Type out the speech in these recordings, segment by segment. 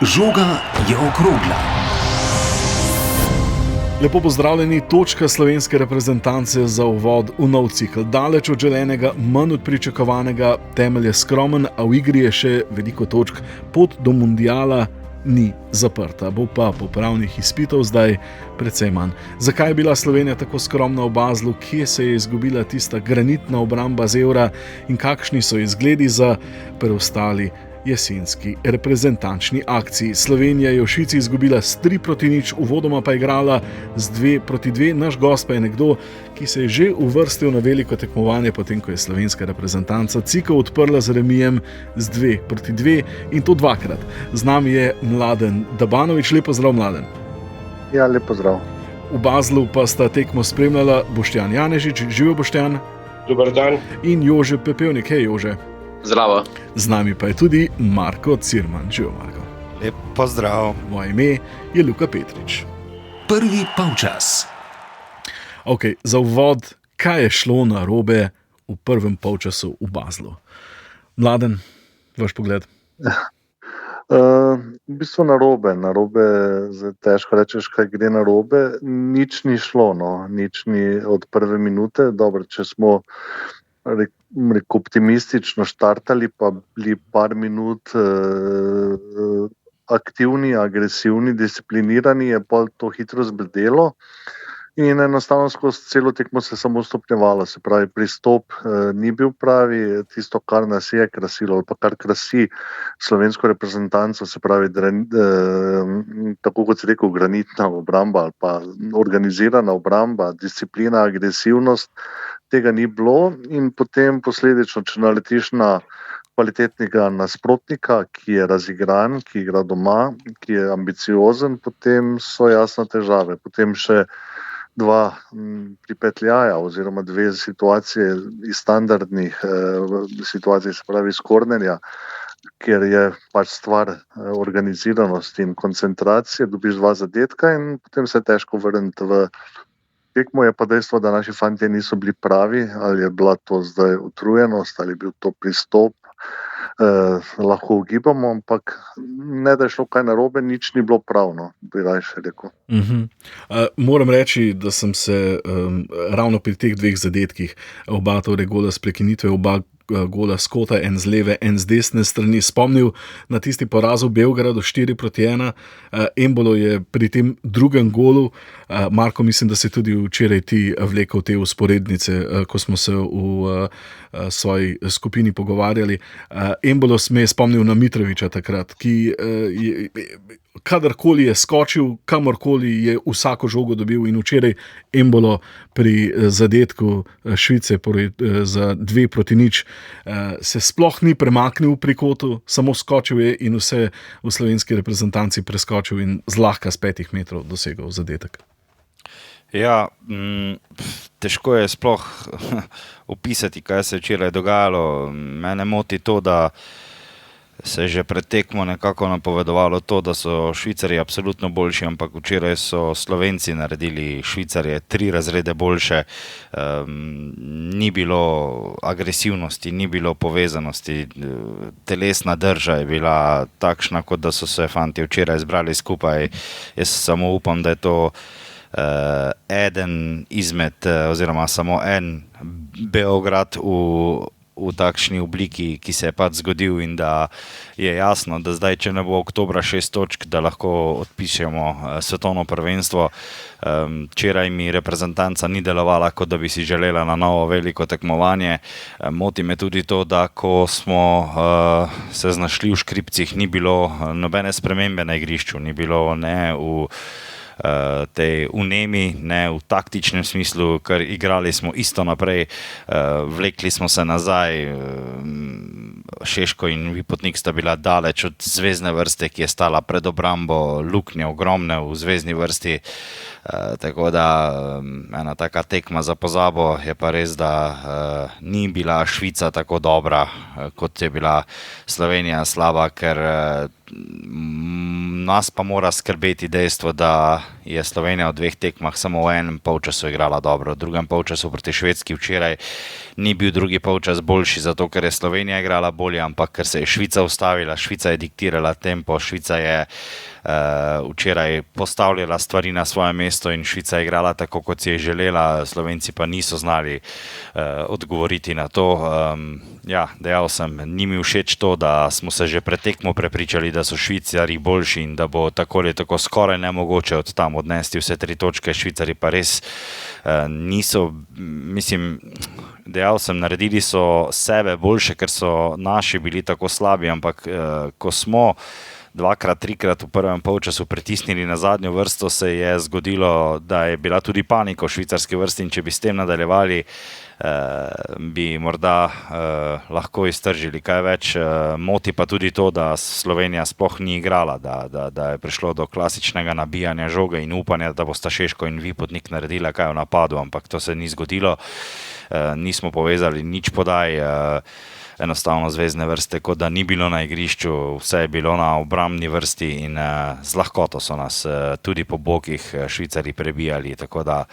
Žoga je okrogla. Lepo pozdravljeni, točka slovenske reprezentance za uvod v nov cikel. Daleč od želenega, manj od pričakovanega, temelj je skromen, a v igri je še veliko točk. Pot do mundiala ni zaprta, bo pa po pravnih izpitov zdaj precej manj. Zakaj je bila Slovenija tako skromna v Baslu, kje se je izgubila tista granitna obramba z Eura in kakšni so izgledi za preostali jesenski reprezentančni akciji. Slovenija je v Švici izgubila s 3-0, uvodoma pa igrala z 2-2. Naš gost pa je nekdo, ki se je že uvrstil na veliko tekmovanje, potem ko je slovenska reprezentanca cikel odprla z remijem z 2-2 in to dvakrat. Z nami je Mladen Dabanović. Lep pozdrav, Mladen. Ja, lep pozdrav. V Baslu pa sta tekmo spremljala Boštjan Janežič. Živijo, Boštjan. Dober dan. In Jože Pepevnik. Hej, Jože. Zdravo. Z nami pa je tudi Marko Cirman. Živijo, Marko. Lep pozdrav. Moje ime je Luka Petrič. Prvi polčas. Ok, za uvod, kaj je šlo narobe v prvem polčasu v Baslu? Mladen, vaš pogled? V bistvu narobe, zdaj težko rečeš, kaj gre narobe. Nič ni šlo, nič ni od prve minute. Dobro, če smo optimistično štartali, pa bili par minut aktivni, agresivni, disciplinirani, je pa to hitro zbledelo in enostavno skozi celo tekmo se samo stopnjevalo. Se pravi, pristop ni bil pravi, tisto, kar nas je krasilo ali pa kar krasi slovensko reprezentanco, se pravi, tako kot si rekel, granitna obramba ali pa organizirana obramba, disciplina, agresivnost, tega ni bilo in potem posledično, če naletiš na kvalitetnega nasprotnika, ki je razigran, ki igra doma, ki je ambiciozen, potem so jasno težave. Potem še dva pripetljaja oziroma dve situacije iz standardnih situacij, se pravi iz kornerja, kjer je pač stvar organiziranosti in koncentracije, dobiš dva zadetka in potem se je težko vrniti v tekmo. Je pa dejstvo, da naši fantje niso bili pravi, ali je bila to zdaj utrujenost, ali je bil to pristop, lahko ugibamo, ampak ne da je šlo kaj narobe, nič ni bilo pravno, bi rajši rekel. Moram reči, da sem se ravno pri teh dveh zadetkih, oba torej gola s prekinitve, oba gola s kota, en z leve, en z desne strani, spomnil na tisti poraz v Beogradu 4-1. Embolo je pri tem drugem golu, Marko, mislim, da si tudi včeraj ti vlekel te usporednice, ko smo se v svoji skupini pogovarjali. Embolo me je spomnil na Mitrovića takrat, ki kadarkoli je skočil, kamorkoli je vsako žogo dobil in včeraj Embolo pri zadetku Švice za 2-0 se sploh ni premaknil pri kotu, samo skočil je in vse v slovenski reprezentanci preskočil in zlahka z 5 metrov dosegel zadetek. Ja, težko je sploh opisati, kaj se je včeraj dogajalo. Mene moti to, da se je že pred tekmo nekako napovedovalo to, da so Švicarji absolutno boljši, ampak včeraj so Slovenci naredili Švicarje 3 razrede boljše. Ni bilo agresivnosti, ni bilo povezanosti, telesna drža je bila takšna, kot da so se fanti včeraj zbrali skupaj. Jaz samo upam, da je to eden izmed, oziroma samo en Beograd v takšni obliki, ki se je pač zgodil in da je jasno, da zdaj, če ne bo oktobra 6 točk, da lahko odpišemo svetovno prvenstvo. Včeraj mi reprezentanca ni delovala, kot da bi si želela na novo veliko tekmovanje. Moti me tudi to, da ko smo se znašli v škripcih, ni bilo nobene spremembe na igrišču, ni bilo ne v tej vnemi, ne v taktičnem smislu, ker igrali smo isto naprej, vlekli smo se nazaj. Šeško in Vipotnik sta bila daleč od zvezdne vrste, ki je stala pred obrambo, luknje ogromne v zvezdni vrsti, tako da ena taka tekma za pozabo. Je pa res, da ni bila Švica tako dobra, kot je bila Slovenija slaba, ker nas pa mora skrbeti dejstvo, da je Slovenija v 2 tekmah samo v enem polčasu igrala dobro. V drugem polčasu proti Švedski včeraj ni bil drugi polčas boljši, zato ker je Slovenija igrala bolje, ampak ker se je Švica ustavila, Švica je diktirala tempo, Švica je včeraj postavljala stvari na svoje mesto in Švica je igrala tako, kot si je želela, Slovenci pa niso znali odgovoriti na to. Dejal sem, ni mi všeč to, da smo se že pred tekmo prepričali, da so Švicari boljši in da bo tako ali tako skoraj nemogoče od tam odnesti vse 3 točke, Švicari pa res niso, dejal sem, naredili so sebe boljše, ker so naši bili tako slabi, ampak ko smo 2-krat, 3-krat v prvem polčasu pritisnili na zadnjo vrsto, se je zgodilo, da je bila tudi panika v švicarski vrsti in če bi s tem nadaljevali, bi morda lahko iztržili kaj več. Moti pa tudi to, da Slovenija sploh ni igrala, da je prišlo do klasičnega nabijanja žoge in upanja, da bosta Šeško in Vipotnik naredila kaj v napadu, ampak to se ni zgodilo. Nismo povezali nič podaj, enostavno zvezdne vrste, kot da ni bilo na igrišču, vse je bilo na obrambni vrsti in z lahkoto so nas tudi po bokih Švicari prebijali, tako da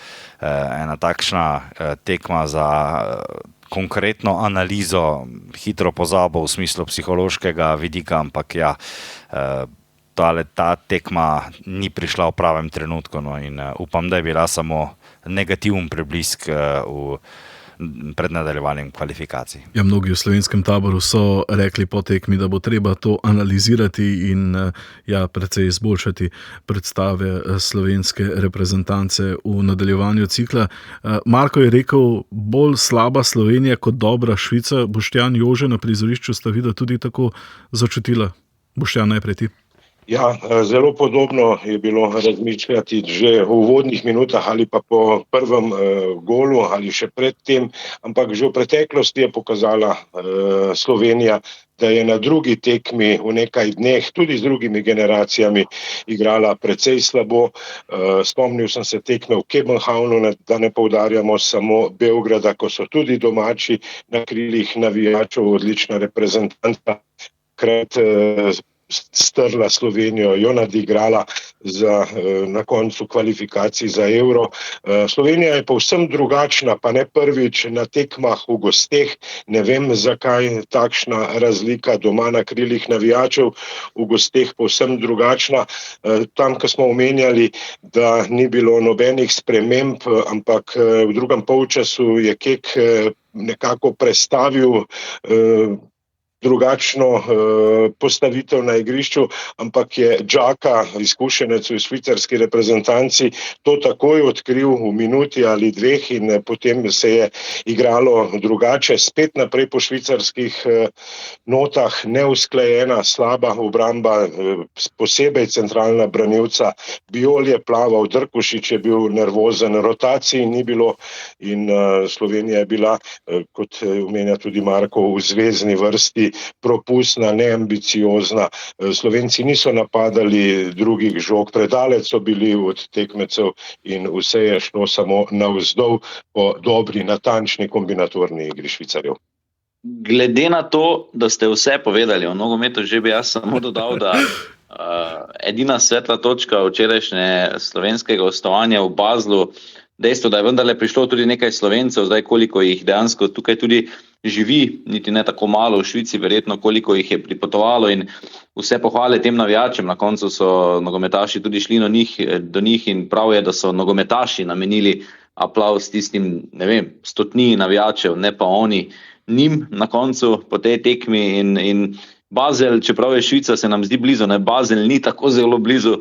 ena takšna tekma za konkretno analizo, hitro pozabo v smislu psihološkega vidika, ampak ta tekma ni prišla v pravem trenutku in upam, da je bila samo negativen preblisk pred nadaljevanjem kvalifikacij. Mnogi v slovenskem taboru so rekli po tekmi, da bo treba to analizirati in precej izboljšati predstave slovenske reprezentance v nadaljevanju cikla. Marko je rekel, bolj slaba Slovenija kot dobra Švica. Boštjan, Jože, na prizorišču sta videla tudi tako začutila. Boštjan, najprej ti. Zelo podobno je bilo razmišljati že v uvodnih minutah ali pa po prvem golu ali še pred tem, ampak že v preteklosti je pokazala Slovenija, da je na drugi tekmi v nekaj dneh tudi z drugimi generacijami igrala precej slabo. Spomnil sem se tekme v Kopenhavnu, da ne poudarjamo samo Beograda, ko so tudi domači na krilih navijačev, odlična reprezentanta, strla Slovenijo, jo nadigrala na koncu kvalifikacij za Euro. Slovenija je povsem drugačna, pa ne prvič na tekmah v gosteh. Ne vem, zakaj takšna razlika doma na krilih navijačev, v gosteh povsem drugačna. Tam, ko smo omenjali, da ni bilo nobenih sprememb, ampak v drugem polčasu je Kek nekako prestavil drugačno postavitev na igrišču, ampak je Džaka, izkušenec v švicarski reprezentanci, to takoj odkril v minuti ali 2 in potem se je igralo drugače. Spet naprej po švicarskih notah, neusklajena, slaba obramba, posebej centralna branilca. Bijol je plaval, Drkušič je bil nervozen, rotacij ni bilo in Slovenija je bila, kot omenja tudi Marko, v zvezni vrsti propustna, neambiciozna. Slovenci niso napadali drugih žog, predaleč so bili od tekmecev in vse je šlo samo navzdol po dobri, natančni kombinatorni igri Švicarjev. Glede na to, da ste vse povedali o nogometu, že bi jaz samo dodal, da edina svetla točka včerajšnje slovenskega gostovanja v Baslu, dejstvo, da je vendarle prišlo tudi nekaj Slovencev, zdaj koliko jih dejansko tukaj tudi živi, niti ne tako malo v Švici, verjetno koliko jih je pripotovalo in vse pohvale tem navijačem. Na koncu so nogometaši tudi šli do njih in prav je, da so nogometaši namenili aplavz tistim, 100 navijačev, ne pa oni njim na koncu po tej tekmi in Basel, čeprav je Švica, se nam zdi blizu, Basel ni tako zelo blizu.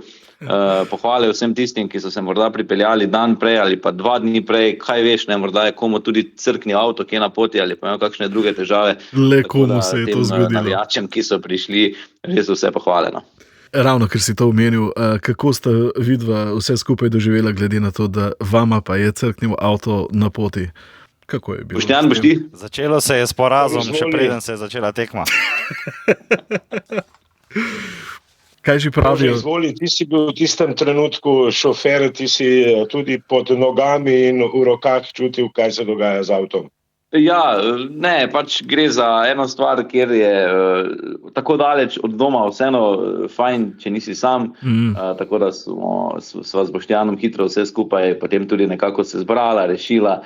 Pohvale vsem tistim, ki so se morda pripeljali dan prej ali pa 2 dni prej, kaj veš, morda je komu tudi crkni avto, ki je na poti ali pa ima kakšne druge težave. Le komu se je to zgodilo. Navijačem, ki so prišli, res vse pohvaleno. Ravno, ker si to omenil, kako sta vidva vse skupaj doživela, glede na to, da vama pa je crknil avto na poti? Kako je bilo? Boštjan, boš ti? Začelo se je s porazom, še preden se je začela tekma. Kaj že pravijo? Izvoli, ti si bil v tistem trenutku šofer, ti si tudi pod nogami in v rokah čutil, kaj se dogaja z avtom. Ja, ne, pač gre za eno stvar, kjer je tako daleč od doma vseeno fajn, če nisi sam, tako da sva z Boštjanom hitro vse skupaj potem tudi nekako se zbrala, rešila,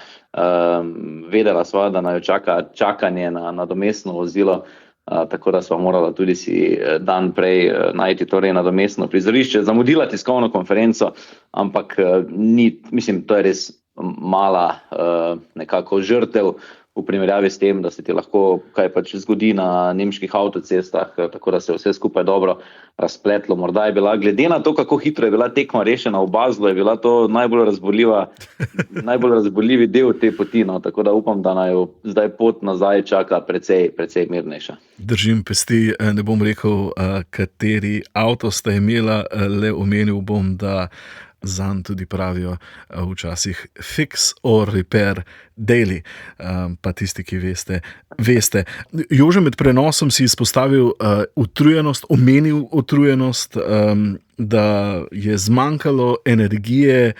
vedela sva, da naju čaka čakanje na nadomestno vozilo, tako da sva morala tudi si dan prej najti torej nadomestno prizorišče, zamudila tiskovno konferenco, ampak mislim, to je res mala nekako žrtev v primerjavi s tem, da se ti lahko kaj pač zgodi na nemških avtocestah, tako da se vse skupaj dobro razpletlo. Morda je bila, glede na to, kako hitro je bila tekma rešena v Baslu, je bila to najbolj razboljivi del te poti, no, tako da upam, da naj zdaj pot nazaj čaka precej mirnejša. Držim pesti, ne bom rekel, kateri avto sta imela, le omenil bom, da zanj tudi pravijo včasih fix or repair daily, pa tisti, ki veste. Jože, med prenosom si izpostavil utrujenost, omenil utrujenost, da je zmanjkalo energije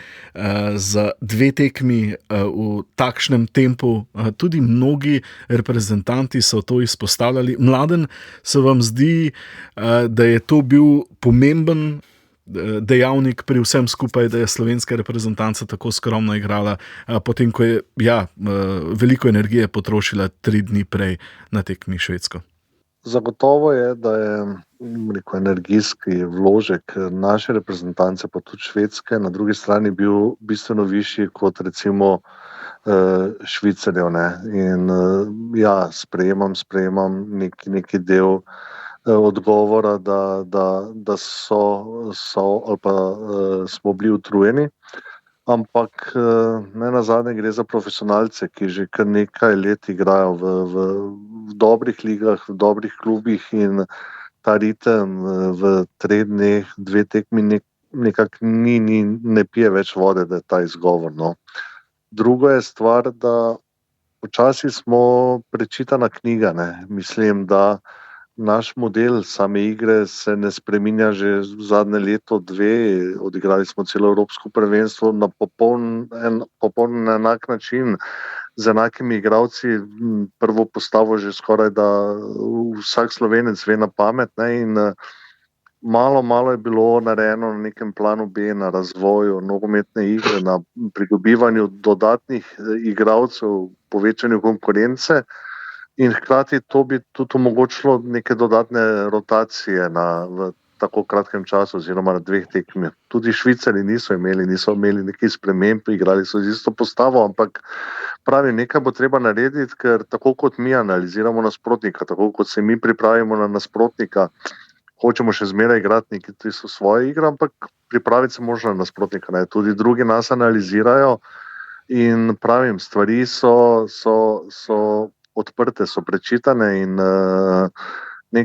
za 2 tekmi v takšnem tempu. Tudi mnogi reprezentanti so to izpostavljali. Mladen, se vam zdi, da je to bil pomemben dejavnik pri vsem skupaj, da je slovenska reprezentanca tako skromno igrala, potem ko je veliko energije potrošila 3 dni prej na tekmi Švedsko? Zagotovo je, da je energijski vložek naše reprezentance, pa tudi Švedske, na drugi strani bil bistveno višji kot recimo Švicarjev. In sprejemam neki del odgovora, da so ali pa smo bili utrujeni, ampak ne nazadnje gre za profesionalce, ki že kar nekaj let igrajo v dobrih ligah, v dobrih klubih in ta ritem v 3 dneh, 2 tekmi nekako ne pije več vode, da je ta izgovor. No. Drugo je stvar, da včasih smo prečitana knjiga. Mislim, da naš model same igre se ne spreminja že zadnje leto, 2, odigrali smo celo evropsko prvenstvo na popoln enak način, z enakimi igralci, prvo postavo že skoraj da vsak Slovenec ve na pamet, in malo je bilo narejeno na nekem planu B, na razvoju nogometne igre, na pridobivanju dodatnih igralcev, povečanju konkurence. In hkrati to bi tudi omogočilo neke dodatne rotacije v tako kratkem času oziroma na 2 tekmi. Tudi Švicari niso imeli nekih sprememb, igrali so z isto postavo, ampak pravi, nekaj bo treba narediti, ker tako kot mi analiziramo nasprotnika, tako kot se mi pripravimo na nasprotnika, hočemo še zmeraj igrati neki svoje igre, ampak pripraviti se možno na nasprotnika. Tudi drugi nas analizirajo in pravim, stvari so odprte, so prečitane in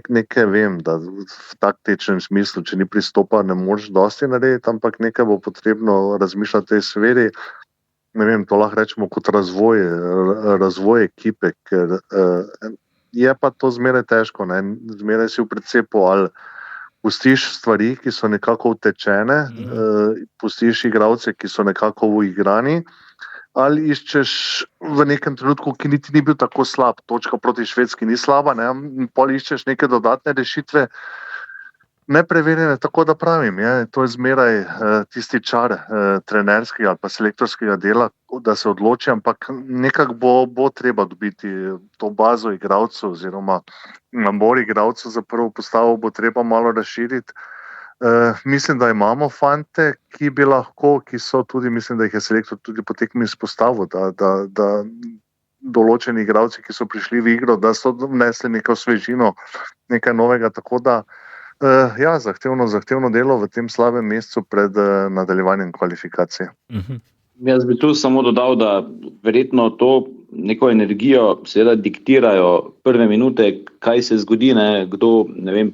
nekaj vem, da v taktičnem smislu, če ni pristopa, ne moreš dosti narediti, ampak nekaj bo potrebno razmišljati v tej smeri. Ne vem, to lahko rečemo kot razvoj ekipe, ker je pa to zmeraj težko. Zmeraj si v precepu, ali pustiš stvari, ki so nekako utečene, pustiš igralce, ki so nekako uigrani, ali iščeš v nekem trenutku, ki niti ni bil tako slab, točka proti Švedski ni slaba, pol iščeš neke dodatne rešitve, nepreverjene, tako da pravim, to je zmeraj tisti čar trenerskega ali pa selektorskega dela, da se odloči, ampak nekako bo treba dobiti to bazo igralcev oziroma nabor igralcev za prvo postavo bo treba malo razširiti. Mislim, da imamo fante, ki bi lahko, ki so tudi, mislim, da jih je selektor tudi po tekmi izpostavil, da določeni igralci, ki so prišli v igro, da so vnesli neko svežino, nekaj novega, tako da zahtevno delo v tem slabem mesecu pred nadaljevanjem kvalifikacije. Jaz bi tu samo dodal, da verjetno to neko energijo seveda diktirajo prve minute, kaj se zgodi, kdo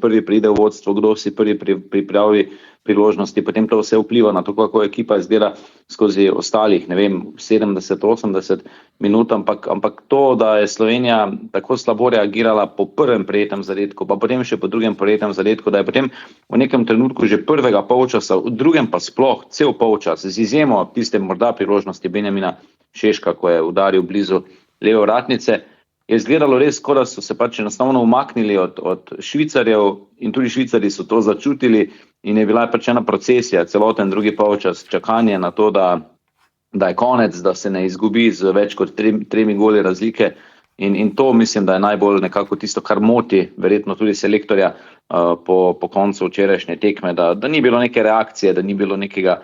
prvi pride v vodstvo, kdo si prvi pripravi priložnosti, potem to vse vpliva na to, kako ekipa izgleda skozi ostalih, 70-80 minut, ampak to, da je Slovenija tako slabo reagirala po prvem prejetem zadetku, pa potem še po drugem prejetem zadetku, da je potem v nekem trenutku že prvega polčasa, v drugem pa sploh cel polčas, z izjemo tiste morda priložnosti Benjamina Šeška, ko je udaril blizu leve vratnice, je izgledalo res, kot da so se pač enostavno umaknili od Švicarjev in tudi Švicarji so to začutili in je bila pač ena procesija, celoten drugi polčas, čakanje na to, da je konec, da se ne izgubi z več kot 3 goli razlike in to mislim, da je najbolj nekako tisto, kar moti verjetno tudi selektorja po koncu včerajšnje tekme, da ni bilo neke reakcije, da ni bilo nekega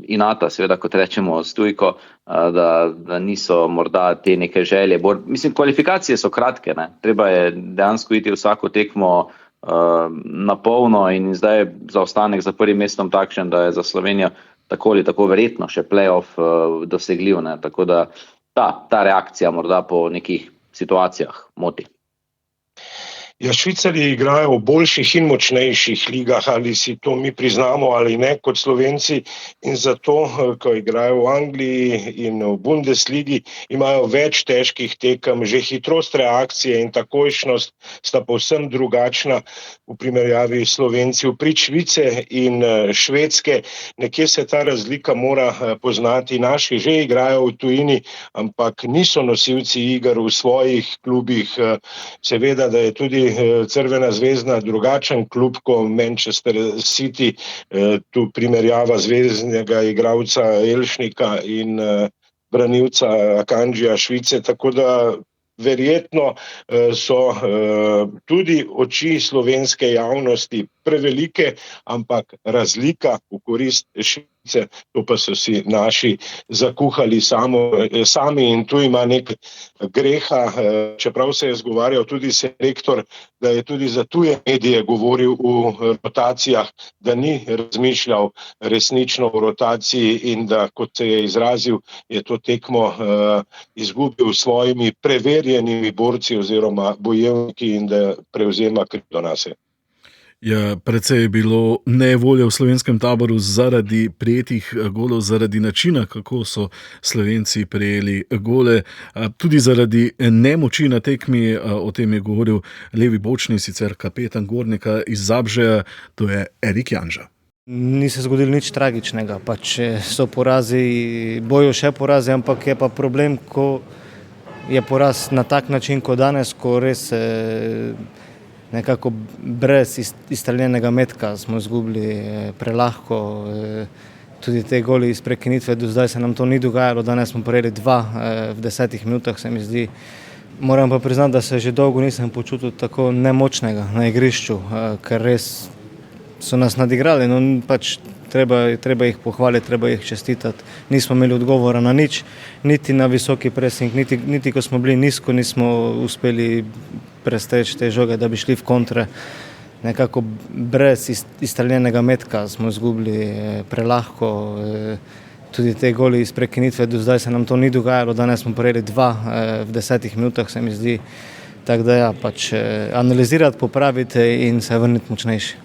inata, seveda, kot rečemo Stojko, da niso morda te neke želje. Mislim, kvalifikacije so kratke, ne? Treba je dejansko iti vsako tekmo na polno in zdaj je zaostanek za prvim mestom takšen, da je za Slovenijo tako ali tako verjetno še play-off dosegljiv, ne? Tako da ta reakcija morda po nekih situacijah moti. Ja, Švicarji igrajo v boljših in močnejših ligah, ali si to mi priznamo ali ne kot Slovenci in zato, ko igrajo v Angliji in v Bundesligi, imajo več težkih tekem, že hitrost reakcije in takojšnost sta povsem drugačna v primerjavi Slovenci. V prid Švice in Švedske, nekje se ta razlika mora poznati. Naši že igrajo v tujini, ampak niso nosilci iger v svojih klubih. Seveda, da je tudi Crvena zvezda drugačen klub kot Manchester City, tu primerjava zveznega igralca Elšnika in branilca Akanjija Švice, tako da verjetno so tudi oči slovenske javnosti prevelike, ampak razlika v korist Švice, to pa so si naši zakuhali sami in tu ima nek greha, čeprav se je zgovarjal tudi selektor, da je tudi za tuje medije govoril v rotacijah, da ni razmišljal resnično o rotaciji in da, kot se je izrazil, je to tekmo izgubil s svojimi preverjenimi borci oziroma bojevniki in da prevzema krivdo nase. Ja, precej je bilo nevolje v slovenskem taboru zaradi prijetih golov, zaradi načina, kako so Slovenci prejeli gole, tudi zaradi nemoči na tekmi, o tem je govoril levi bočni, sicer kapetan Gornika iz Zabžeja, to je Erik Janža. Ni se zgodilo nič tragičnega, pač so porazi, bojo še porazi, ampak je pa problem, ko je poraz na tak način, kot danes, ko res nekako brez izstreljenega metka smo izgubili prelahko, tudi te goli iz prekinitve, do zdaj se nam to ni dogajalo, danes smo prejeli 2 v 10 minutah, se mi zdi. Moram pa priznati, da se že dolgo nisem počutil tako nemočnega na igrišču, ker res so nas nadigrali, no pač treba jih pohvaliti, treba jih čestitati. Nismo imeli odgovora na nič, niti na visoki pressing, niti ko smo bili nizko, nismo uspeli presteči te žoge, da bi šli v kontre. Nekako brez izstreljenega metka smo izgubili prelahko, tudi te goli iz prekinitve, do zdaj se nam to ni dogajalo, danes smo prejeli 2 v 10 minutah, se mi zdi. Tako da ja, pač analizirati, popraviti in se vrniti močnejši.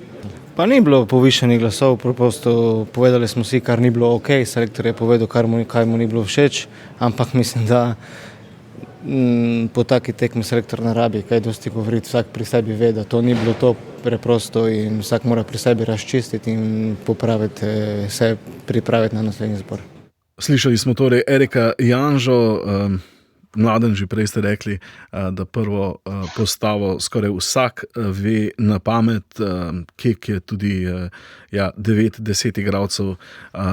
Pa ni bilo povišenih glasov, preprosto povedali smo si, kar ni bilo ok, selektor je povedal, kaj mu ni bilo všeč, ampak mislim, da po taki tekmi selektor ne rabi kaj dosti govoriti, vsak pri sebi ve, da to ni bilo to preprosto in vsak mora pri sebi razčistiti in popraviti, se pripraviti na naslednji zbor. Slišali smo torej Erika Janžo, Mladen, že prej ste rekli, da prvo postavo skoraj vsak ve na pamet, Kek je tudi 9-10 igralcev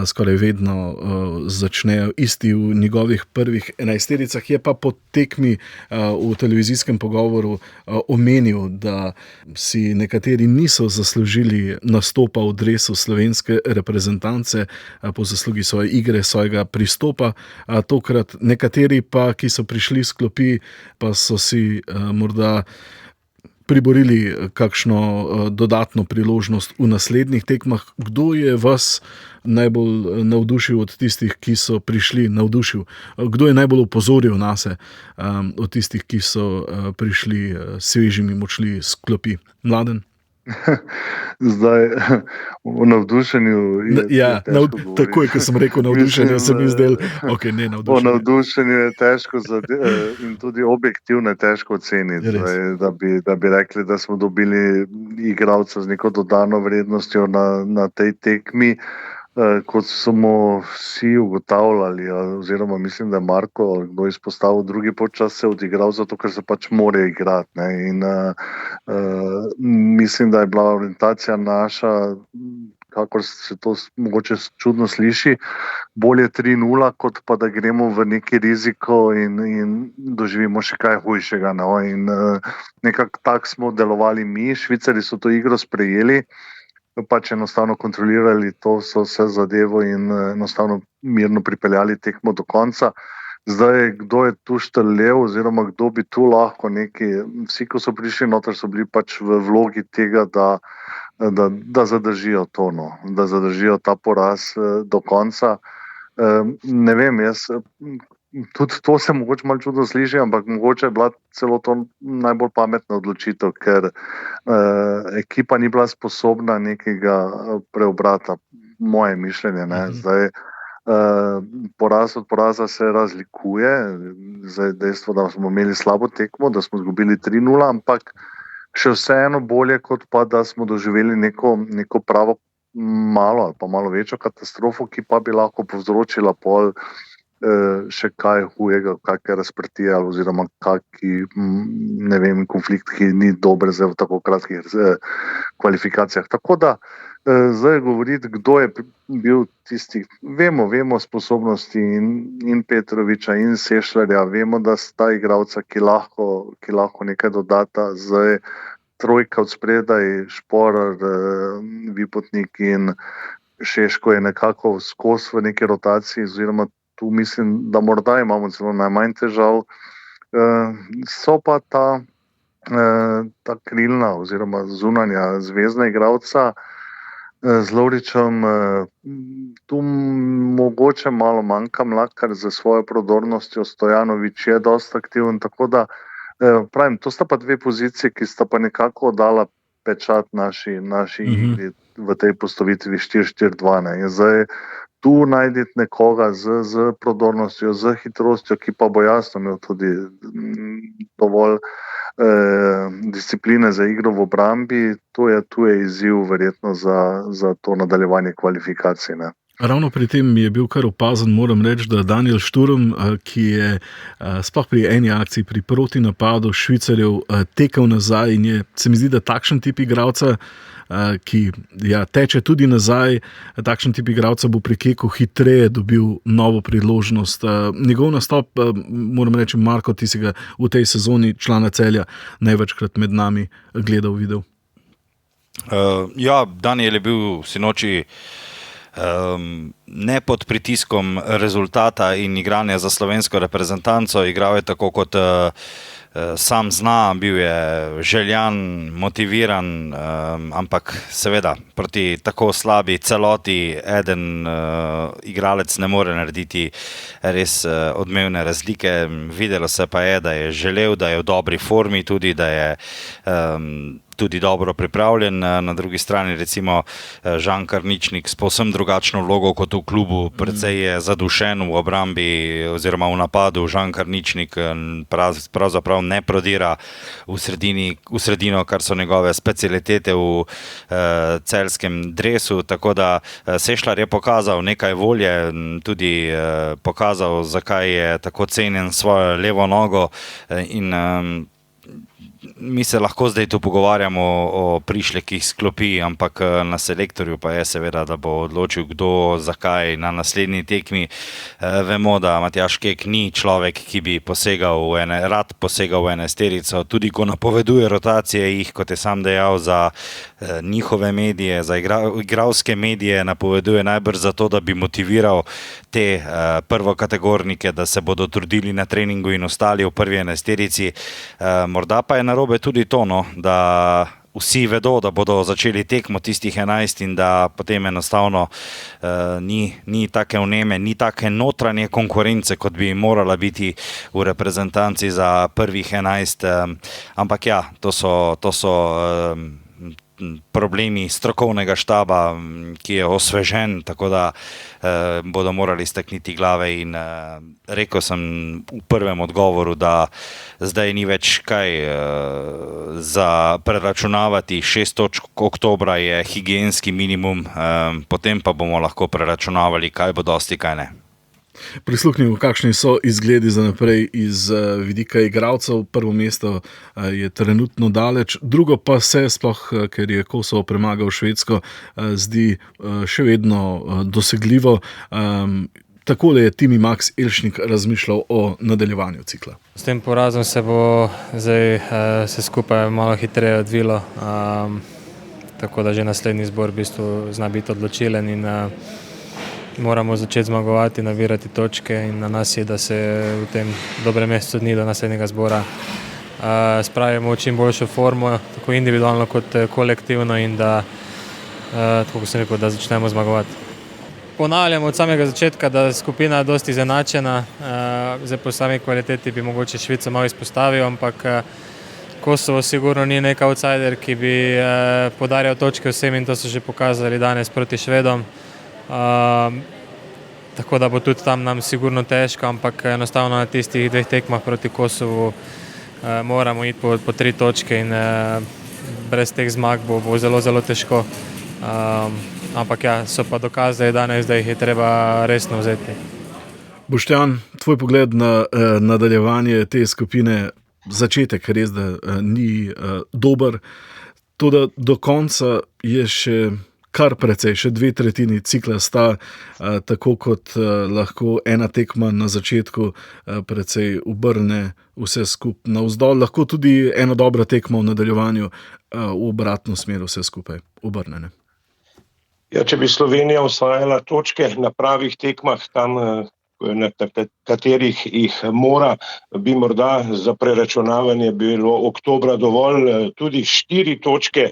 skoraj vedno začnejo isti v njegovih prvih 11-tericah. Je pa po tekmi v televizijskem pogovoru omenil, da si nekateri niso zaslužili nastopa v dresu slovenske reprezentance po zaslugi svoje igre, svojega pristopa. Tokrat nekateri pa, ki so prišli s klopi, pa so si morda priborili kakšno dodatno priložnost v naslednjih tekmah. Kdo je vas najbolj navdušil od tistih, ki so prišli, navdušil? Kdo je najbolj opozoril nase od tistih, ki so prišli svežimi močli s klopi? Mladen? Zdaj, v navdušenju takoj, ko sem rekel navdušenju, se mi zdel, ok, ne navdušenju. O navdušenju je težko in tudi objektivno je težko oceniti, da bi rekli, da smo dobili igralca z neko dodano vrednostjo na tej tekmi. kot smo vsi ugotavljali, oziroma mislim, da je Marko kdo izpostavil drugi polčas, se odigral zato, ker se pač more igrati. Ne? In mislim, da je bila orientacija naša, kakor se to mogoče čudno sliši, bolje 3-0, kot pa da gremo v neki riziko in doživimo še kaj hujšega. No? In nekako tak smo delovali mi, Švicari so to igro sprejeli, pač enostavno kontrolirali to vse zadevo in enostavno mirno pripeljali tekmo do konca. Zdaj, kdo je tu štrlel oziroma kdo bi tu lahko neki, vsi, ko so prišli noter, so bili pač v vlogi tega, da zadržijo to, no, da zadržijo ta poraz do konca. Ne vem, jaz tudi to se mogoče malo čudno sliši, ampak mogoče je bila celo to najbolj pametna odločitev, ker ekipa ni bila sposobna nekega preobrata, moje mišljenje. Ne. Zdaj, poraz od poraza se razlikuje, zdaj dejstvo, da smo imeli slabo tekmo, da smo izgubili 3-0, ampak še vseeno bolje, kot pa da smo doživeli neko pravo malo ali pa malo večjo katastrofo, ki pa bi lahko povzročila pol še kaj hujega, kakšne razprtije oziroma kakšni, ne vem, konflikt, ki ni dober v tako kratkih kvalifikacijah. Tako da zdaj govoriti, kdo je bil tisti, vemo sposobnosti in Petroviča in Sešljarja, vemo, da sta igralca, ki lahko nekaj dodata. Zdaj trojka od spredaj, Šporar, Vipotnik in Šeško je nekako skozi v neki rotaciji, oziroma tu mislim, da morda imamo celo najmanj težav. So pa ta krilna oziroma zunanja zvezna igralca z Lovričem, tu mogoče malo manjka Mlakar za svojo prodornostjo, Stojanovič je dosti aktiven, tako da pravim, to sta pa dve pozicije, ki sta pa nekako dala pečat naši igri v tej postavitvi 4-4-2. In zdaj tu najdete nekoga z prodornostjo, z hitrostjo, ki pa bo jasno imel tudi dovolj discipline za igro v obrambi. Tu je izziv verjetno za to nadaljevanje kvalifikacij. Ne. Ravno pri tem je bil kar opazen, moram reči, da Daniel Šturm, ki je sploh pri eni akciji, pri protinapadu Švicarjev tekel nazaj in je, se mi zdi, da takšen tip igralca, ki teče tudi nazaj, takšen tip igralca bo pri Keku hitreje dobil novo priložnost. Njegov nastop, moram reči, Marko, ti si ga v tej sezoni člana Celja največkrat med nami gledal, videl. Daniel je bil sinoči ne pod pritiskom rezultata in igranja za slovensko reprezentanco, igral je tako kot sam zna, bil je željan, motiviran, ampak seveda proti tako slabi celoti eden igralec ne more narediti res odmevne razlike. Videlo se pa je, da je želel, da je v dobri formi tudi, da je tudi dobro pripravljen. Na drugi strani recimo Žan Karničnik s povsem drugačno vlogo kot v klubu, precej je zadušen v obrambi oziroma v napadu. Žan Karničnik pravzaprav ne prodira v sredino, kar so njegove specialitete v celjskem dresu, tako da Sešljar je pokazal nekaj volje, tudi pokazal, zakaj je tako cenjen svojo levo nogo in mi se lahko zdaj tu pogovarjamo o prišlekih s klopi, ampak na selektorju pa je seveda, da bo odločil kdo, zakaj na naslednji tekmi. Vemo, da Matjaž Kek ni človek, ki bi rad posegal v enajsterico, tudi ko napoveduje rotacije jih, kot je sam dejal, za njihove medije, za igralske medije napoveduje najbrž zato, da bi motiviral te prvokategornike, da se bodo trudili na treningu in ostali v prvi enajsterici. Morda pa je narobe tudi to, da vsi vedo, da bodo začeli tekmo tistih 11 in da potem enostavno ni take vneme, ni take notranje konkurence, kot bi morala biti v reprezentanci za prvih 11. Ampak to so problemi strokovnega štaba, ki je osvežen, tako da bodo morali stakniti glave in rekel sem v prvem odgovoru, da zdaj ni več kaj za preračunavati. 6 točk oktobra je higienski minimum, potem pa bomo lahko preračunavali, kaj bo dosti, kaj ne. Prisluhnimo, kakšni so izgledi za naprej iz vidika igralcev. Prvo mesto je trenutno daleč, drugo pa se, sploh ker je Kosovo premagal Švedsko, zdi še vedno dosegljivo. Takole je Timi Max Elšnik razmišljal o nadaljevanju cikla. S tem porazom se bo zdaj se skupaj malo hitreje odvilo, tako da že naslednji zbor v bistvu zna biti odločilen in moramo začeti zmagovati, nabirati točke in na nas je, da se v tem dobrem mesecu dni do naslednjega zbora spravimo v čim boljšo formo, tako individualno kot kolektivno in da, tako kot sem rekel, da začnemo zmagovati. Ponavljamo od samega začetka, da skupina je dosti izenačena, zdaj po sami kvaliteti bi mogoče Švico malo izpostavil, ampak Kosovo sigurno ni nek outsider, ki bi podarjal točke vsem in to so že pokazali danes proti Švedom. Tako da bo tudi tam nam sigurno težko, ampak enostavno na tistih 2 tekmah proti Kosovu moramo iti po 3 točke in brez teh zmag bo zelo, zelo težko. Ampak ja, so pa dokaze danes, da jih je treba resno vzeti. Boštjan, tvoj pogled na nadaljevanje te skupine, začetek res, da ni dober, toda do konca je še kar precej, še 2/3 cikla sta, tako kot lahko ena tekma na začetku precej obrne vse skupaj navzdol, lahko tudi ena dobra tekma v nadaljevanju v obratno smer vse skupaj obrnene. Ja, če bi Slovenija osvajala točke na pravih tekmah, tam na katerih jih mora, bi morda za preračunavanje bilo oktobra dovolj. Tudi 4 točke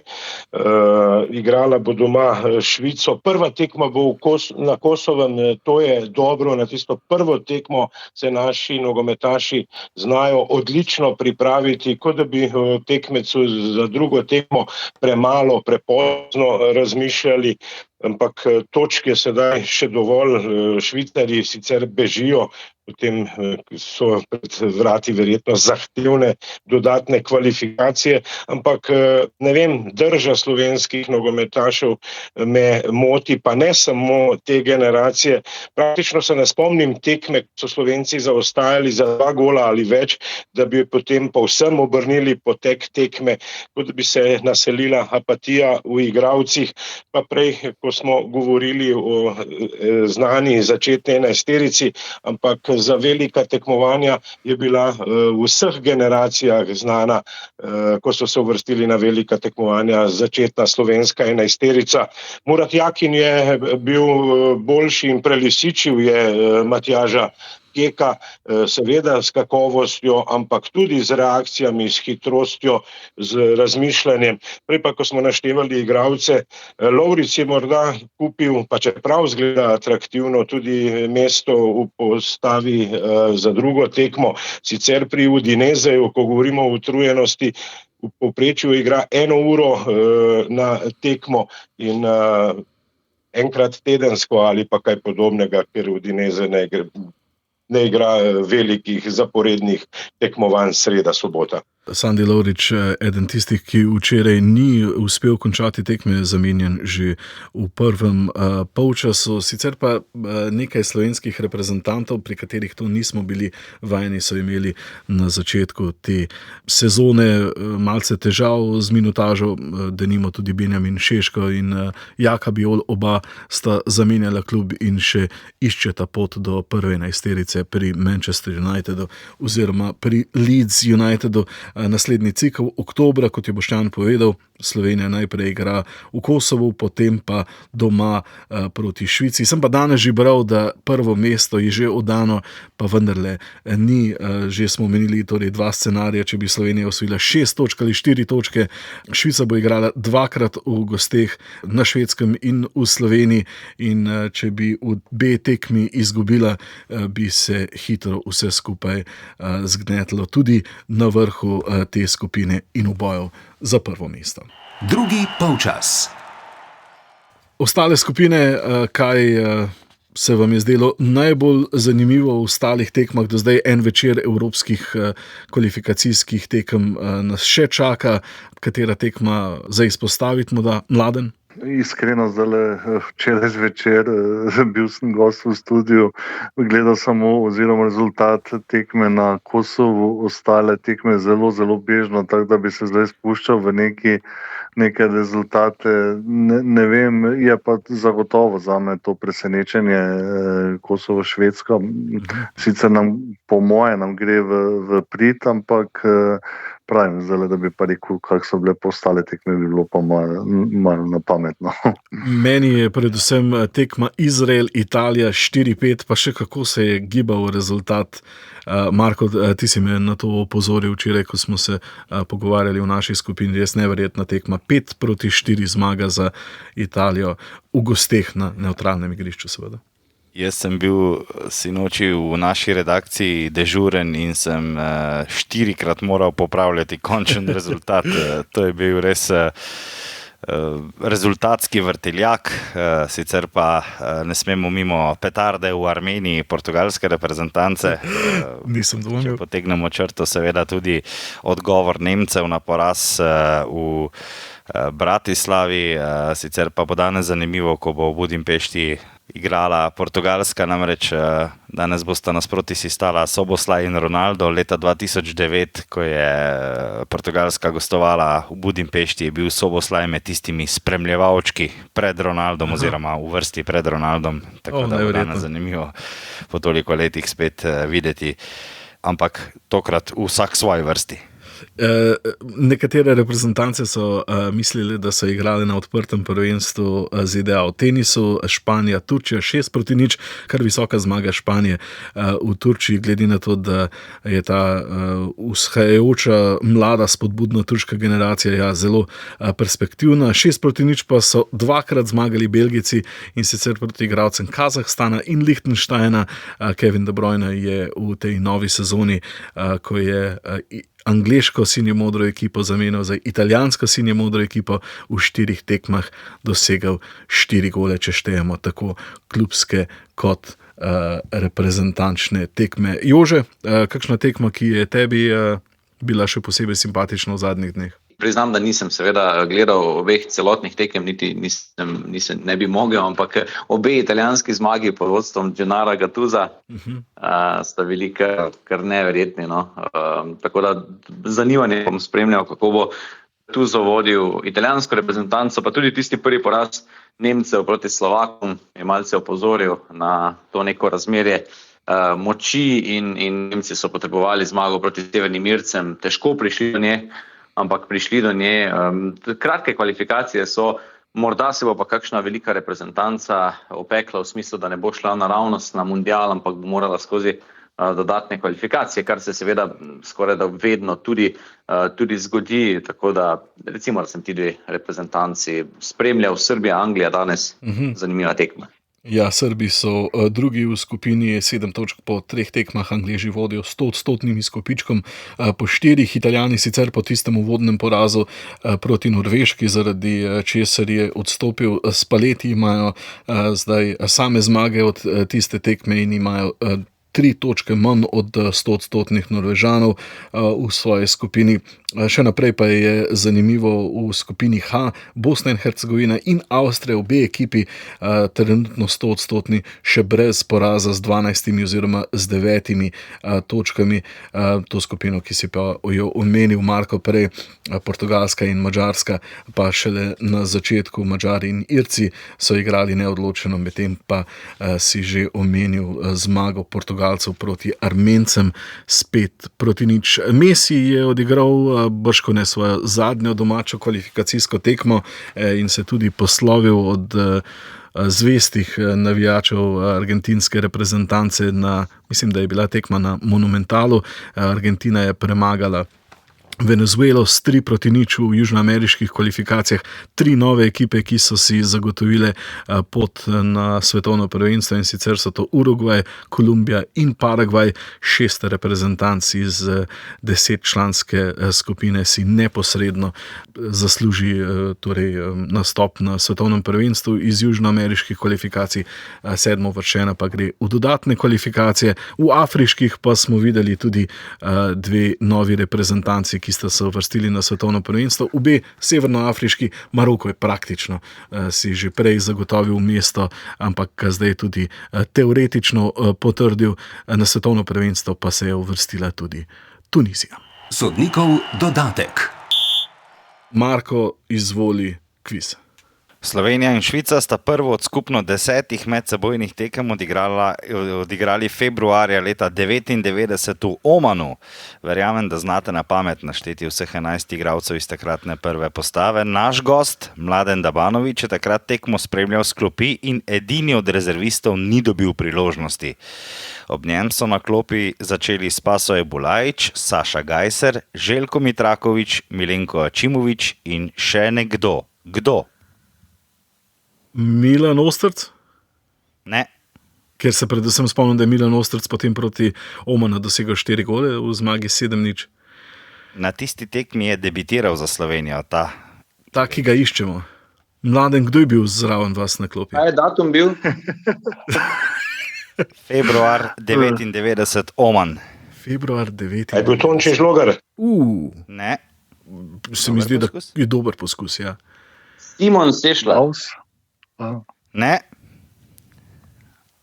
igrala bo doma Švico. Prva tekma bo na Kosovem, to je dobro. Na tisto prvo tekmo se naši nogometaši znajo odlično pripraviti, kot da bi tekmecu za drugo tekmo premalo, prepozno razmišljali. Ampak točke sedaj še dovolj, Švicarji sicer bežijo, potem so pred vrati verjetno zahtevne dodatne kvalifikacije, ampak ne vem, drža slovenskih nogometašev me moti, pa ne samo te generacije. Praktično se ne spomnim tekme, ko so Slovenci zaostajali za 2 gola ali več, da bi potem povsem obrnili potek tekme, kot bi se naselila apatija v igralcih. Pa prej, ko smo govorili o znani začetni 11-terici, ampak za velika tekmovanja je bila v vseh generacijah znana, ko so se uvrstili na velika tekmovanja, začetna slovenska 11-terica. Murat Jakin je bil boljši in prelisičil je Matjaža Keka, seveda s kakovostjo, ampak tudi z reakcijami, s hitrostjo, z razmišljanjem. Prej pa, ko smo naštevali igralce, Lovric je morda kupil, pa čeprav zgleda atraktivno, tudi mesto v postavi za drugo tekmo. Sicer pri Udineseju, ko govorimo o utrujenosti, v povprečju igra 1 uro na tekmo in enkrat tedensko ali pa kaj podobnega, ker Udinese ne igra velikih zaporednih tekmovanj sreda, sobota. Sandi Lovrič, eden tistih, ki včeraj ni uspel končati tekme, zamenjan že v prvem polčasu. Sicer pa nekaj slovenskih reprezentantov, pri katerih to nismo bili vajeni, so imeli na začetku te sezone malce težav z minutažo, denimo tudi Benjamin Šeško in Jaka Bijol, oba sta zamenjala klub in še iščeta pot do prve 11-terice pri Manchester Unitedu oziroma pri Leeds Unitedu. Naslednji cikel oktobra, kot je Boštjan povedal, Slovenija najprej igra v Kosovu, potem pa doma proti Švici. Sem pa danes že bral, da prvo mesto je že oddano, pa vendarle ni. Že smo omenili torej 2 scenarija, če bi Slovenija osvojila 6 točk ali 4 točke. Švica bo igrala 2-krat v gosteh na Švedskem in v Sloveniji in če bi v B tekmi izgubila, bi se hitro vse skupaj zgnetlo tudi na vrhu te skupine in v boju za prvo mesto. Drugi polčas. Ostale skupine, kaj se vam je zdelo najbolj zanimivo v ostalih tekmah do zdaj? En večer evropskih kvalifikacijskih tekem nas še čaka. Katera tekma za izpostaviti morda, Mladen? Iskreno, včeraj zvečer bil sem gost v studiu, gledal samo oziroma rezultat tekme na Kosovu, ostale tekme zelo, zelo bežno, tako da bi se zdaj spuščal v neke rezultate. Ne vem, je pa zagotovo zame to presenečenje Kosovo-Švedska. Sicer po moje nam gre v prid, ampak pravim, zdaj, da bi pa rekel, kak so bile postale tekme, bi bilo pa malo na pametno. Meni je predvsem tekma Izrael-Italija 4-5, pa še kako se je gibal rezultat. Marko, ti si me na to opozoril včeraj, ko smo se pogovarjali v naši skupini. Res neverjetna tekma, 5-4 zmaga za Italijo v gosteh na nevtralnem igrišču, seveda. Jaz sem bil sinoči v naši redakciji dežuren in sem 4-krat moral popravljati končen rezultat. To je bil res rezultatski vrtiljak, sicer pa ne smemo mimo petarde v Armeniji, portugalske reprezentance. Nisem dvomil. Če potegnemo črto, seveda tudi odgovor Nemcev na poraz v Bratislavi, sicer pa bo danes zanimivo, ko bo v Budimpešti igrala Portugalska, namreč danes bosta nasproti si stala Soboslaj in Ronaldo. Leta 2009, ko je Portugalska gostovala v Budimpešti, je bil Soboslaj med tistimi spremljevalčki pred Ronaldom oziroma v vrsti pred Ronaldom, tako da bo danes zanimivo po toliko letih spet videti, ampak tokrat v vsak svoji vrsti. Nekatere reprezentance so mislili, da so igrali na odprtem prvenstvu ZDA v tenisu, Španija, Turčija 6-0, kar visoka zmaga Španije v Turčiji, glede na to, da je ta vzhajajoča mlada spodbudna turška generacija zelo perspektivna. 6-0 pa so dvakrat zmagali Belgijci, in sicer proti igralcem Kazahstana in Liechtensteina. Kevin De Bruyne je v tej novi sezoni, ko je angleško sinjo-modro ekipo zamenjal za italijansko sinjo-modro ekipo, v 4 tekmah dosegal 4 gole, če štejemo tako klubske kot reprezentančne tekme. Jože, kakšna tekma, ki je tebi bila še posebej simpatična v zadnjih dneh? Priznam, da nisem seveda gledal obeh celotnih tekem, niti ne bi mogel, ampak obe italijanski zmagi pod vodstvom Gennara Gattusa sta bili kar neverjetni. No. Tako da zanimanje bom spremljal, kako bo Gattuso vodil italijansko reprezentanco, pa tudi tisti prvi poraz Nemcev proti Slovakom je malce opozoril na to neko razmerje moči in Nemci so potrebovali zmago proti Severnim Ircem, težko prišli do nje, ampak prišli do nje. Kratke kvalifikacije so, morda se bo pa kakšna velika reprezentanca opekla v smislu, da ne bo šla naravnost na mundial, ampak bo morala skozi dodatne kvalifikacije, kar se seveda skoraj da vedno tudi zgodi, tako da recimo, da sem ti dve reprezentanci spremljal, Srbija, Anglija danes, zanimiva tekma. Ja, Srbi so drugi v skupini, 7 točk po 3 tekmah, Angleži vodijo 100% izkupičkom, po 4 Italijani sicer po tistem uvodnem porazu proti Norveški, zaradi česar je odstopil Spalletti, imajo zdaj same zmage od tiste tekme in imajo 3 točke manj od 100% Norvežanov v svoji skupini. Še naprej pa je zanimivo v skupini H, Bosna in Hercegovina in Avstrija, obe ekipi trenutno 100% še brez poraza z 12 oziroma z 9 točkami. To skupino, ki si pa jo omenil, Marko, prej, Portugalska in Madžarska, pa šele na začetku Madžari in Irci so igrali neodločeno, medtem pa si že omenil zmago Portugalcev proti Armencem, 5-0. Messi je odigral bržkone svojo zadnjo domačo kvalifikacijsko tekmo in se tudi poslovil od zvestih navijačev argentinske reprezentance mislim, da je bila tekma na Monumentalu. Argentina je premagala Venezuelo s 3-0 v južnoameriških kvalifikacijah, 3 nove ekipe, ki so si zagotovile pot na svetovno prvenstvo, in sicer so to Urugvaj, Kolumbija in Paragvaj. 6 reprezentanc iz 10-članske skupine si neposredno zasluži torej nastop na svetovnem prvenstvu iz južnoameriških kvalifikacij, 7-uvrščena pa gre v dodatne kvalifikacije. V afriških pa smo videli tudi 2 novi reprezentanci, ki sta se uvrstili na svetovno prvenstvo. Obe severnoafriški, Maroko je praktično si že prej zagotovil mesto, ampak zdaj tudi teoretično potrdil. Na svetovno prvenstvo pa se je uvrstila tudi Tunizija. Sodnikov dodatek. Marko, izvoli kviz. Slovenija in Švica sta prvo od skupno 10 medsebojnih tekem odigrali februarja leta 1999 v Omanu. Verjamem, da znate na pamet našteti vseh 11 igralcev iz takratne prve postave. Naš gost, Mladen Dabanović, je takrat tekmo spremljal s klopi in edini od rezervistov ni dobil priložnosti. Ob njem so na klopi začeli Spasoje Bulajić, Saša Gajser, Željko Mitraković, Milenko Ačimović in še nekdo. Kdo? Milan Ostrc? Ne. Ker se predvsem spomnim, da je Milan Ostrc potem proti Omanu dosegel 4 gole v zmagi 7-0. Na tisti tekmi je debitiral za Slovenijo. Ta, ki ga iščemo. Mladen, kdo je bil zraven vas na klopi? Kaj je datum bil? Februar 99, Oman. Februar 99. Je bil Tonči Žlogar? Ne. Se mi zdi, da je dober poskus, ja. Simon Sešla. Ne.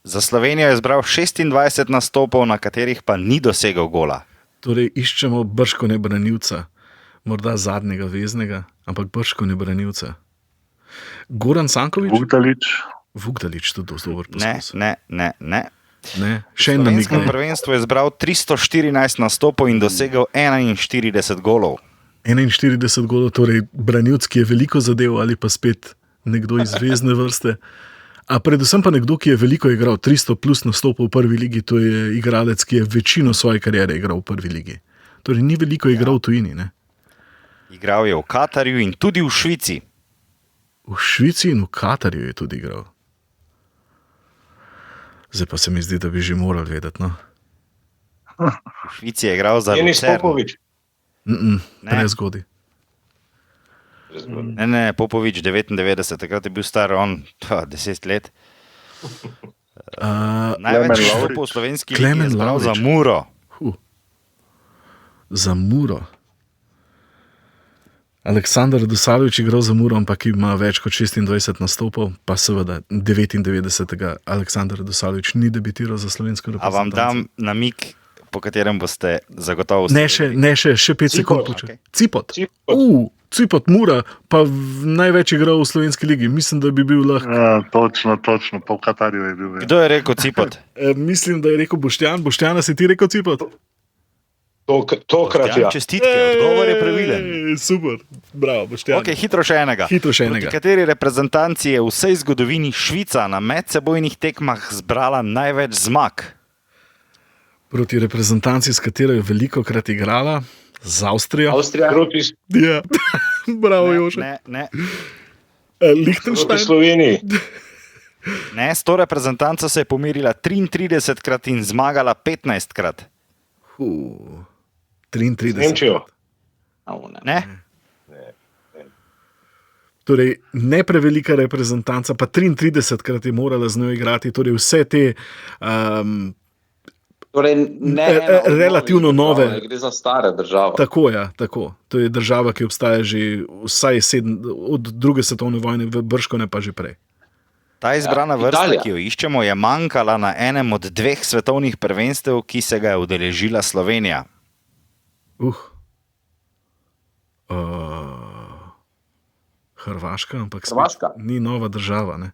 Za Slovenijo je zbral 26 nastopov, na katerih pa ni dosegel gola. Torej iščemo bržkone branilca, morda zadnjega veznega, ampak bržkone branilca. Goran Sanković? Vukdalić, tudi dober poskus. Ne. Še v slovenskem prvenstvu je zbral 314 nastopov in dosegel 41 golov. 41 golov, torej branilc, ki je veliko zadev, ali pa spet nekdo iz zvezdne vrste. A predvsem pa nekdo, ki je veliko igral, 300 plus nastopov v prvi ligi, to je igralec, ki je večino svoje kariere igral v prvi ligi. Torej ni veliko igral v tujini, ne? Igral je v Katarju in tudi v Švici. V Švici in v Katarju je tudi igral. Zdaj pa se mi zdi, da bi že morali vedeti, no? V Švici je igral za Denis Lucern. Popovič. Prezgodaj. Ne, Popovič 99, takrat je bil star on 10 let. Največ nastopov v slovenski ligi je zbral za Muro. Za Muro. Aleksandar Dosalović je igral za Muro, ampak ima več kot 26 nastopov, pa seveda 99. Aleksandar Dosalović ni debitiral za slovensko reprezentanco. A vam dam namig, po katerem boste zagotovo... Ne še 5 sekund počakaj. Cipot. Cipot, Mura, pa največ igral v slovenski ligi. Mislim, da bi bil lahko. Ja, točno, po Katarju je bil. Ja. Kdo je rekel Cipot? Mislim, da je rekel Boštjan. Boštjana, si ti rekel Cipot? Tokrat, ja. Čestitke, odgovor je pravilen. Super, bravo, Boštjan. Ok, hitro še enega. Proti kateri reprezentanci je v vsej zgodovini Švica na medsebojnih tekmah zbrala največ zmag? Proti reprezentanci, s katero je veliko krat igrala, z Avstrijo. Ja. Bravo, Jože. Ne. Lichtenstein. Proti Sloveniji. Ne, s to reprezentanco se je pomirila 33 krat in zmagala 15 krat. 33. Nemčijo. Ne. Torej, ne prevelika reprezentanca, pa 33 krat je morala z njo igrati. Torej, vse te relativno nove. Gre za stare države. Tako, ja, tako. To je država, ki obstaja že vsaj od druge svetovne vojne, bržkone pa že prej. Ta izbrana vrsta, ki jo iščemo, je manjkala na enem od 2 svetovnih prvenstev, ki se ga je udeležila Slovenija. Hrvaška, ampak ni nova država, ne?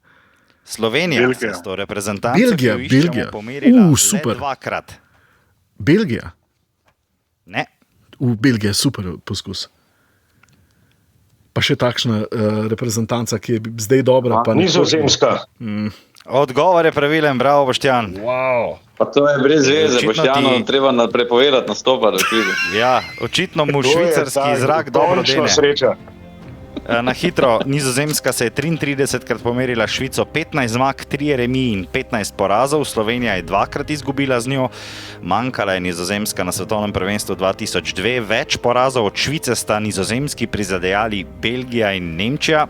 Slovenija se s to reprezentanco, ki jo iščemo, pomerila le 2-krat. Belgija? Ne. Belgija, super poskus. Pa še takšna reprezentanca, ki je zdaj dobra. Pa Nizozemska. Odgovor je pravilen, bravo, Boštjan. Wow. Pa to je brez veze, Očitno Boštjanu ti- treba prepovedati nastopati v kvizu. Ja, očitno mu To je švicarski ta zrak dobro končno dene. sreča. Na hitro, Nizozemska se je 33krat pomerila s Švico, 15 zmag, 3 remiji in 15 porazov. Slovenija je 2krat izgubila z njo, manjkala je Nizozemska na svetovnem prvenstvu 2002. Več porazov od Švice sta Nizozemski prizadejali Belgija in Nemčija.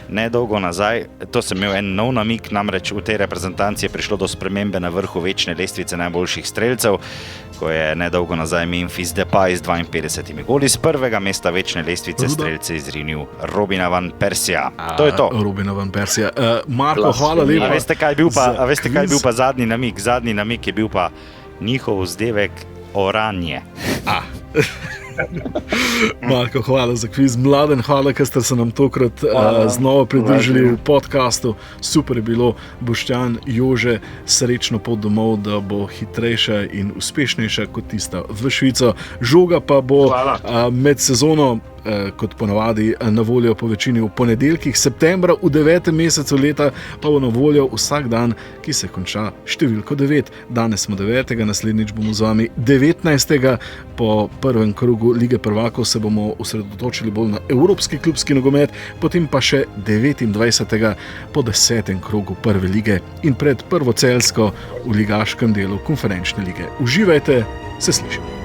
Nedolgo nazaj, to sem imel en nov namig, namreč v tej reprezentanci je prišlo do spremembe na vrhu večne lestvice najboljših strelcev, ko je nedolgo nazaj Memphis Depay z 52 goli z prvega mesta večne lestvice strelce izrinil Robina van Persija. To je to. Robina van Persija. Marko, hvala lepa. A veste, kaj je bil pa zadnji namig? Zadnji namig je bil pa njihov vzdevek Oranje. Marko, hvala za kviz. Mladen, hvala, ker ste se nam tokrat znova pridružili v podkastu. Super je bilo. Boštjan, Jože, srečno pot domov, da bo hitrejša in uspešnejša kot tista v Švico. Žoga pa bo med sezono, kot ponavadi, na voljo po večini v ponedeljkih. Septembra v 9. mesecu leta pa bo na voljo vsak dan, ki se konča številko 9. Danes smo 9. naslednjič bomo z vami 19. Po prvem krogu Lige prvakov se bomo osredotočili bolj na evropski klubski nogomet, potem pa še 29. po 10. krogu prve lige in pred prvo Celjsko v ligaškem delu konferenčne lige. Uživajte, se slišimo.